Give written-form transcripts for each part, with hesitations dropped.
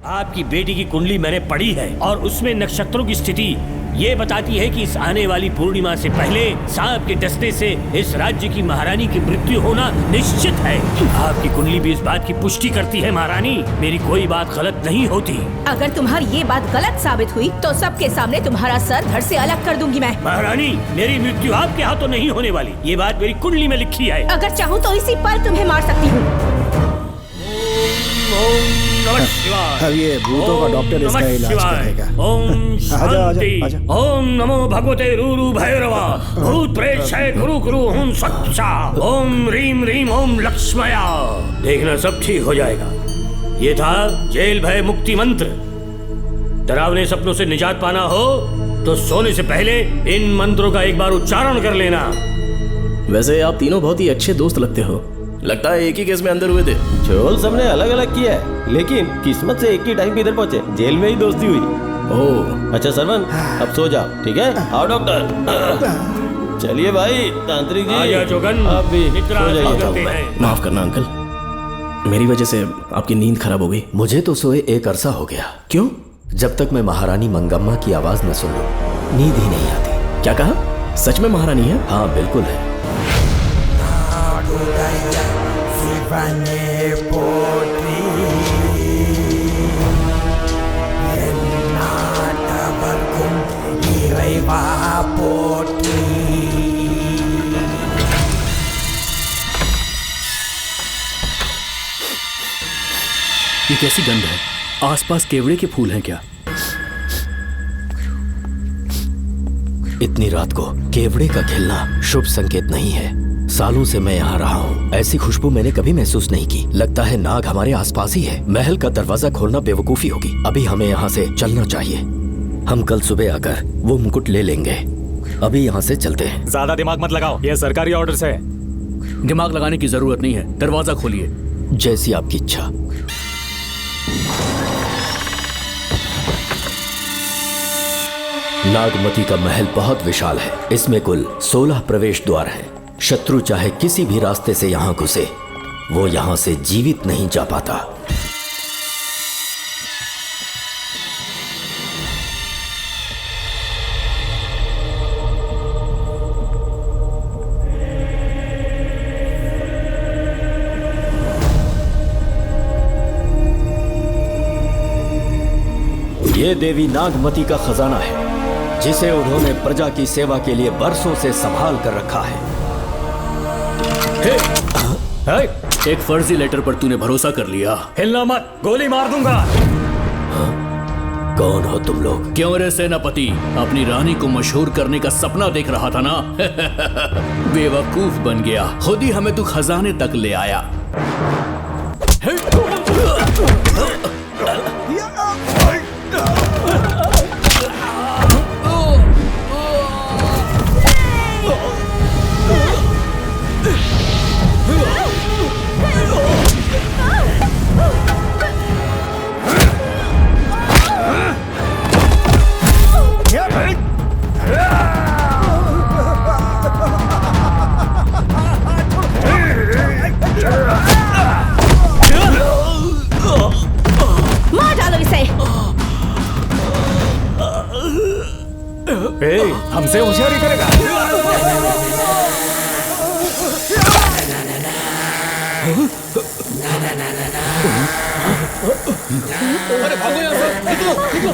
आपकी बेटी की कुंडली मैंने पढ़ी है और उसमें नक्षत्रों की स्थिति ये बताती है कि इस आने वाली पूर्णिमा से पहले सांप के डसने से इस राज्य की महारानी की मृत्यु होना निश्चित है। आपकी कुंडली भी इस बात की पुष्टि करती है महारानी, मेरी कोई बात गलत नहीं होती। अगर तुम्हारी ये बात गलत साबित हुई तो सबके सामने तुम्हारा सर धड़ से अलग कर दूंगी मैं। महारानी, मेरी मृत्यु आपके हाथों नहीं होने वाली, ये बात मेरी कुंडली में लिखी है। अगर चाहूँ तो इसी पल तुम्हें मार सकती हूँ। अब ये भूतों का डॉक्टर इसका इलाज करेगा। ओम शांति। ओम नमो भगवते रूरू भैरवा भूत प्रेत शय गुरु गुरु ओम सच्चा ओम रीम रीम ओम लक्ष्मया। देखना सब ठीक हो जाएगा। ये था जेल भय मुक्ति मंत्र। डरावने सपनों से निजात पाना हो तो सोने से पहले इन मंत्रों का एक बार उच्चारण कर लेना। वैसे आप तीनों बहुत ही अच्छे दोस्त लगते हो। लगता है एक ही केस में अंदर हुए थे। झोल सबने अलग अलग किया है, लेकिन किस्मत से एक ही टाइम पे इधर पहुंचे। जेल में ही दोस्ती हुई। ओह अच्छा सरवन, अब सो जाओ, ठीक है? आओ डॉक्टर। चलिए भाई तांत्रिक जी, आजा जोगन, अब भी निद्रा सो जाइए। करते हैं। माफ करना अंकल, मेरी वजह से आपकी नींद खराब हो गई। मुझे तो सोए एक अरसा हो गया। क्यों? जब तक मैं महारानी मंगम्मा की आवाज न सुन लूं नींद ही नहीं आती। क्या कहा? सच में महारानी है? हाँ बिल्कुल है। ये कैसी गंध है? आसपास केवड़े के फूल हैं क्या? इतनी रात को केवड़े का खिलना शुभ संकेत नहीं है। सालों से मैं यहाँ रहा हूँ, ऐसी खुशबू मैंने कभी महसूस नहीं की। लगता है नाग हमारे आसपास ही है। महल का दरवाजा खोलना बेवकूफी होगी। अभी हमें यहाँ से चलना चाहिए। हम कल सुबह आकर वो मुकुट ले लेंगे। अभी यहाँ से चलते हैं। ज्यादा दिमाग मत लगाओ, ये सरकारी ऑर्डर्स है। दिमाग लगाने की जरूरत नहीं है, दरवाजा खोलिए। जैसी आपकी इच्छा। नागमती का महल बहुत विशाल है। इसमें कुल 16 प्रवेश द्वार हैं। शत्रु चाहे किसी भी रास्ते से यहाँ घुसे, वो यहाँ से जीवित नहीं जा पाता। ये देवी नागमती का खजाना है, जिसे उन्होंने प्रजा की सेवा के लिए बरसों से संभाल कर रखा है। एक फर्जी लेटर पर तूने भरोसा कर लिया। हिलना मत, गोली मार दूंगा। कौन हो तुम लोग? क्यों रे सेनापति, अपनी रानी को मशहूर करने का सपना देख रहा था ना? बेवकूफ बन गया। खुद ही हमें तू खजाने तक ले आया। हमसे होशियारी करेगा। अरे भागो यहाँ से, निकलो, निकलो।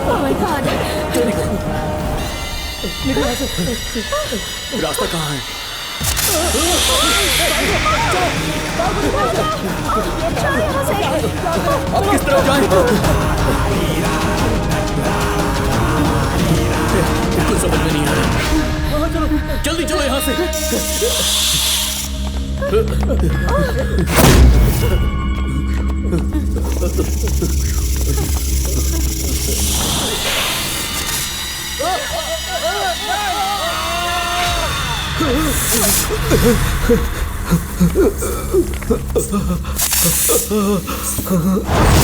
Oh my God! निकलो यहाँ से। रास्ता कहाँ है? अब किस तरफ जाएं? कुछ समझ में नहीं आ रहा। जल्दी चलो यहाँ से।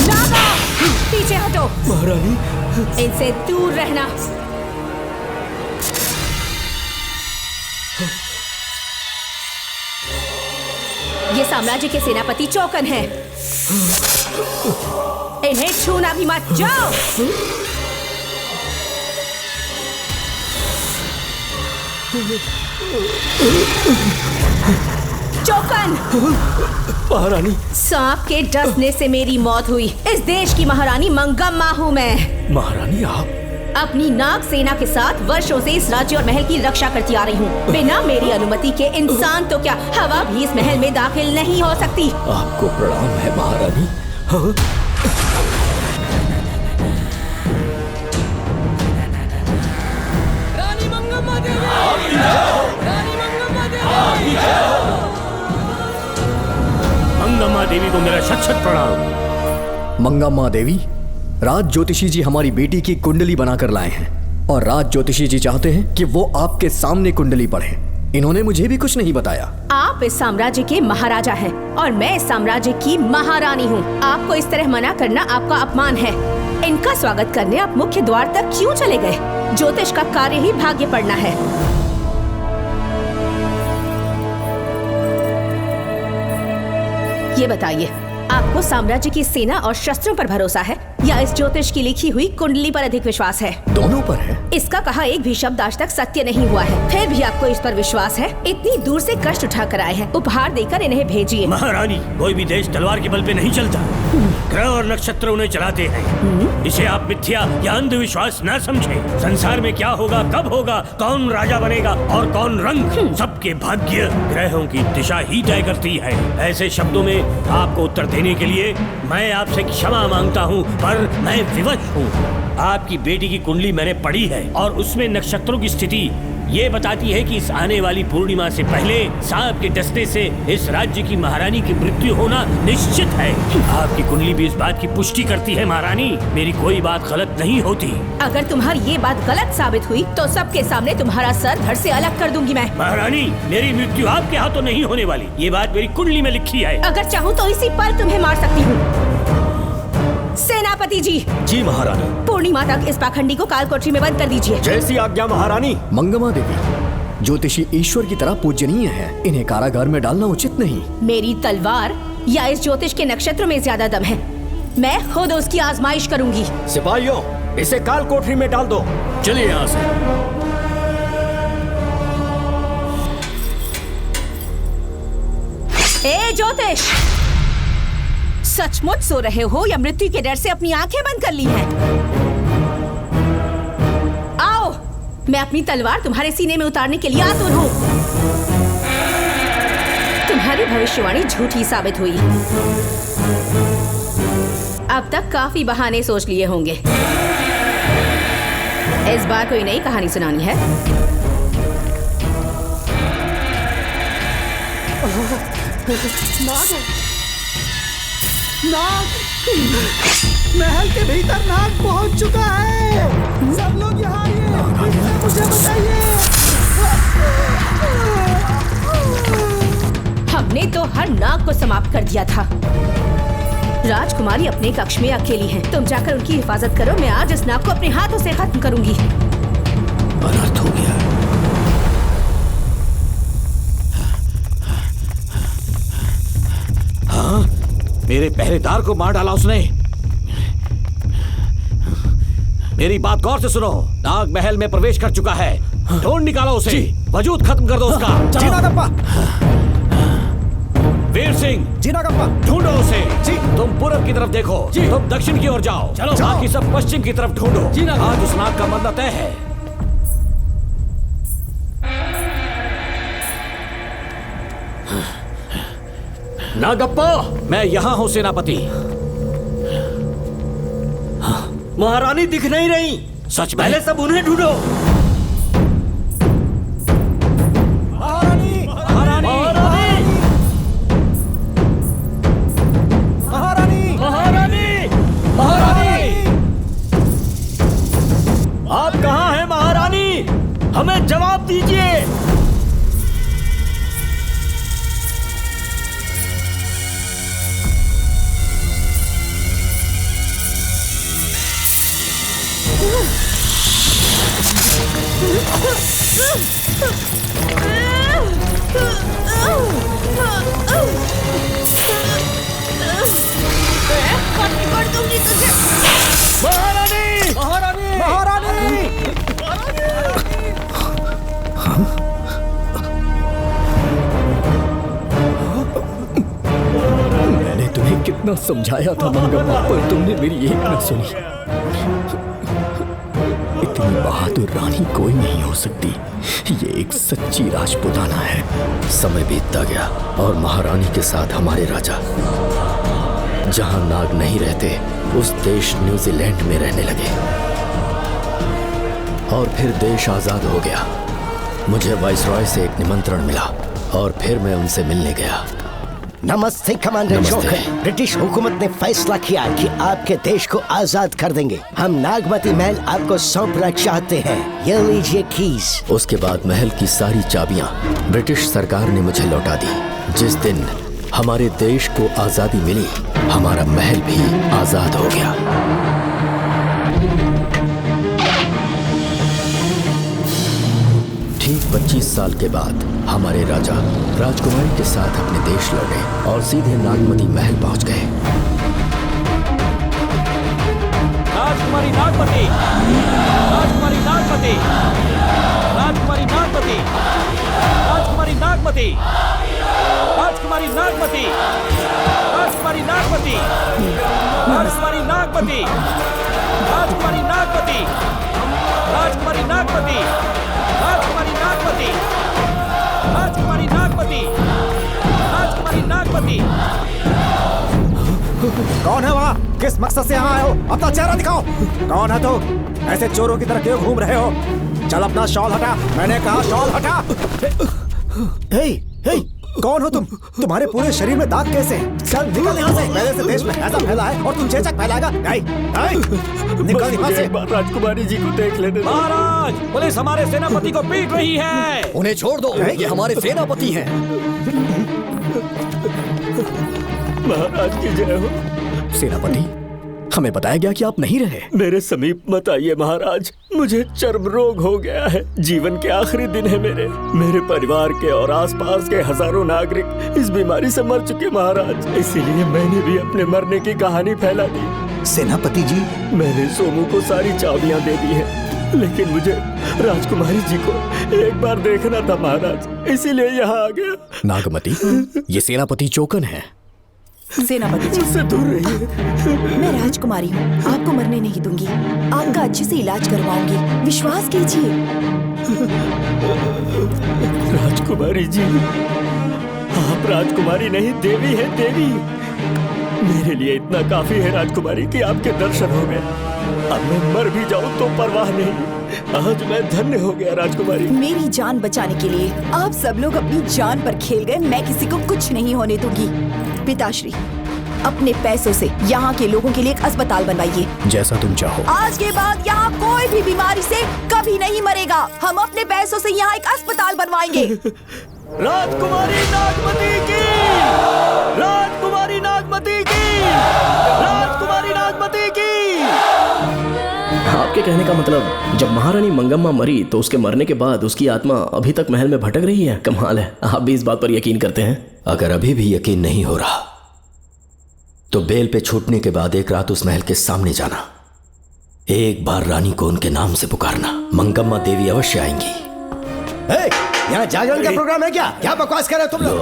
नागा, पीछे हटो। महारानी, इनसे दूर रहना। ये साम्राज्य के सेनापति चौकन हैं। इन्हें छूना भी मत। जाओ। चौकन। महारानी। सांप के डसने से मेरी मौत हुई। इस देश की महारानी मंगम्मा हूँ मैं। महारानी आप? अपनी नाग सेना के साथ वर्षों से इस राज्य और महल की रक्षा करती आ रही हूँ। बिना मेरी अनुमति के इंसान तो क्या, हवा भी इस महल में दाखिल नहीं हो सकती। आपको प्रणाम है महारानी। हाँ? रानी मंगम्मा देवी, रानी मंगम्मा देवी, मंगम्मा देवी को मेरा शत शत प्रणाम। मंगम्मा देवी, राज ज्योतिषी जी हमारी बेटी की कुंडली बनाकर लाए हैं और राज ज्योतिषी जी चाहते हैं कि वो आपके सामने कुंडली पढ़े। इन्होंने मुझे भी कुछ नहीं बताया। आप इस साम्राज्य के महाराजा हैं और मैं इस साम्राज्य की महारानी हूँ। आपको इस तरह मना करना आपका अपमान है। इनका स्वागत करने आप मुख्य द्वार तक क्यों चले गए? ज्योतिष का कार्य ही भाग्य पढ़ना है। ये बताइए, आपको साम्राज्य की सेना और शस्त्रों पर भरोसा है या इस ज्योतिष की लिखी हुई कुंडली पर अधिक विश्वास है? दोनों पर है। इसका कहा एक भी शब्द आज तक सत्य नहीं हुआ है, फिर भी आपको इस पर विश्वास है? इतनी दूर से कष्ट उठा कर आए हैं, उपहार देकर इन्हें भेजिए। महारानी, कोई भी देश तलवार के बल पे नहीं चलता, ग्रह और नक्षत्र उन्हें चलाते हैं। इसे आप मिथ्या या अंधविश्वास न समझें। संसार में क्या होगा, कब होगा, कौन राजा बनेगा और कौन रंग, सबके भाग्य ग्रहों की दिशा ही तय करती है। ऐसे शब्दों में आपको उत्तर देने के लिए मैं आपसे क्षमा मांगता हूँ, पर मैं विवश हूँ। आपकी बेटी की कुंडली मैंने पढ़ी है और उसमें नक्षत्रों की स्थिति ये बताती है कि इस आने वाली पूर्णिमा से पहले सांप के डसने से इस राज्य की महारानी की मृत्यु होना निश्चित है। आपकी कुंडली भी इस बात की पुष्टि करती है। महारानी, मेरी कोई बात गलत नहीं होती। अगर तुम्हारी ये बात गलत साबित हुई तो सबके सामने तुम्हारा सर धड़ से अलग कर दूंगी मैं। महारानी, मेरी मृत्यु आपके हाथों नहीं होने वाली, ये बात मेरी कुंडली में लिखी है। अगर चाहूँ तो इसी पल तुम्हें मार सकती हूँ। सेनापति जी। जी महारानी। पूर्णिमा तक इस पाखंडी को काल कोठरी में बंद कर दीजिए। जैसी आज्ञा महारानी। मंगम्मा देवी, ज्योतिषी ईश्वर की तरह पूजनीय है, इन्हें कारागार में डालना उचित नहीं। मेरी तलवार या इस ज्योतिष के नक्षत्रों में ज्यादा दम है, मैं खुद उसकी आजमाइश करूंगी। सिपाहियों, इसे काल कोठरी में डाल दो। चलिए यहाँ से। ए ज्योतिष, सचमुच सो रहे हो या मृत्यु के डर से अपनी आंखें बंद कर ली हैं? आओ, मैं अपनी तलवार तुम्हारे सीने में उतारने के लिए आतुर हूँ। तुम्हारी भविष्यवाणी झूठी साबित हुई। अब तक काफी बहाने सोच लिए होंगे, इस बार कोई नई कहानी सुनानी है? नाग, महल के भीतर नाग पहुंच चुका है। सब लोग यहाँ आइए, मुझे बताइए। हमने तो हर नाग को समाप्त कर दिया था। राजकुमारी अपने कक्ष में अकेली है, तुम जाकर उनकी हिफाजत करो। मैं आज इस नाग को अपने हाथों से खत्म करूंगी। अनर्थ हो गया। हाँ, मेरे पहरेदार को मार डाला उसने। मेरी बात गौर से सुनो, नाग महल में प्रवेश कर चुका है। ढूंढ निकालो उसे, वजूद खत्म कर दो उसका। जी नागप्पा। वीर सिंह, जी नागप्पा। ढूंढो उसे। जी। तुम पूरब की तरफ देखो, तुम दक्षिण की ओर जाओ। चलो। बाकी सब पश्चिम की तरफ ढूंढो। जी नाग। आज उस नाग का मरना तय है। नागप्पा, मैं यहाँ हूँ सेनापति। महारानी दिख नहीं रही। सच में? पहले सब उन्हें ढूंढो। महारानी, महारानी, महारानी, महारानी, महारानी, आप कहाँ हैं महारानी? हमें जवाब दीजिए। दूंगी तुझे। महारानी महारानी महारानी मैंने तुम्हें कितना समझाया था मंगम्मा, पर तुमने मेरी एक न सुनी। इतनी बहादुर रानी कोई नहीं हो सकती। ये एक सच्ची राजपुताना है। समय बीतता गया और महारानी के साथ हमारे राजा जहां नाग नहीं रहते उस देश न्यूजीलैंड में रहने लगे और फिर देश आजाद हो गया। मुझे वाइसरॉय से एक निमंत्रण मिला और फिर मैं उनसे मिलने गया। नमस्ते कमांडर जोकर। ब्रिटिश हुकूमत ने फैसला किया कि आपके देश को आजाद कर देंगे। हम नागमती महल आपको सौंपना चाहते हैं। ये लीजिए कीज। उसके बाद महल की सारी चाबियां ब्रिटिश सरकार ने मुझे लौटा दी। जिस दिन हमारे देश को आजादी मिली, हमारा महल भी आजाद हो गया। ठीक 25 साल के बाद हमारे राजा राजकुमारी के साथ अपने देश लौटे और सीधे नागमती महल पहुंच गए। राजकुमारी नागमती, राजकुमारी नागमती, राजकुमारी नागमती, राजकुमारी नागमती, राजकुमारी नागमती, राजकुमारी नागमती, राजकुमारी नागमती, राजकुमारी नागमती, राजकुमारी नागमती, राजकुमारी नागमती, राजकुमारी नागमती, राजकुमारी नागमती। कौन है वहाँ? किस मकसद से यहाँ आए हो? अपना चेहरा दिखाओ। कौन है तू? ऐसे चोरों की तरह क्यों घूम रहे हो? चल अपना शॉल हटा। मैंने कहा शॉल हटा। हे, हे, कौन हो तुम? तुम्हारे पूरे शरीर में दाग कैसे? चल निकल यहाँ से। पहले से देश में ऐसा फैला है और तुम चेचक फैलाएगा। निकल यहाँ से। राजकुमारी जी को देख लेने दो। महाराज, पुलिस हमारे सेनापति को पीट रही है। उन्हें छोड़ दो, ये हमारे सेनापति हैं। महाराज की जय हो। सेनापति, हमें बताया गया कि आप नहीं रहे। मेरे समीप मत आइए महाराज, मुझे चर्म रोग हो गया है। जीवन के आखिरी दिन है मेरे परिवार के और आसपास के हजारों नागरिक इस बीमारी से मर चुके महाराज। इसीलिए मैंने भी अपने मरने की कहानी फैला दी। सेनापति जी, मैंने सोमू को सारी चाबियां दे दी है, लेकिन मुझे राजकुमारी जी को एक बार देखना था महाराज, इसीलिए यहाँ आ गया। नागमती, ये सेनापति चोकन है। सेनापति जी, मुझसे दूर रहिए। मैं राजकुमारी हूँ, आपको मरने नहीं दूंगी। आपका अच्छे से इलाज करवाऊंगी, विश्वास कीजिए। राजकुमारी जी, आप राजकुमारी नहीं देवी है, देवी। मेरे लिए इतना काफी है राजकुमारी कि आपके दर्शन हो गए। अब मैं मर भी जाऊं तो परवाह नहीं। आज मैं धन्य हो गया राजकुमारी। मेरी जान बचाने के लिए आप सब लोग अपनी जान पर खेल गए। मैं किसी को कुछ नहीं होने दूंगी। पिताश्री, अपने पैसों से यहाँ के लोगों के लिए एक अस्पताल बनवाइए। जैसा तुम चाहो। आज के बाद यहाँ कोई भी बीमारी से कभी नहीं मरेगा। हम अपने पैसों से यहाँ एक अस्पताल बनवाएंगे। राजकुमारी नागमती की, राजकुमारी नागमती की, राजकुमारी नागमती की। आपके कहने का मतलब जब महारानी मंगम्मा मरी तो उसके मरने के बाद उसकी आत्मा अभी तक महल में भटक रही है? कमाल है, आप भी इस बात पर यकीन करते हैं? अगर अभी भी यकीन नहीं हो रहा तो बेल पे छूटने के बाद एक रात उस महल के सामने जाना। एक बार रानी को उनके नाम से पुकारना। मंगम्मा देवी अवश्य आएंगी। यहाँ जागरण का प्रोग्राम है क्या? क्या बकवास कर रहे हो तुम लोग?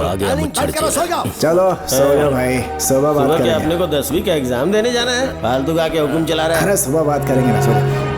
सो जाओ। चलो सो जाओ भाई, सुबह बात करेंगे। अपने को 10वीं का एग्जाम देने जाना है, फालतू का क्या हुक्म चला रहा है? अरे सुबह बात करेंगे ना, सो जाओ।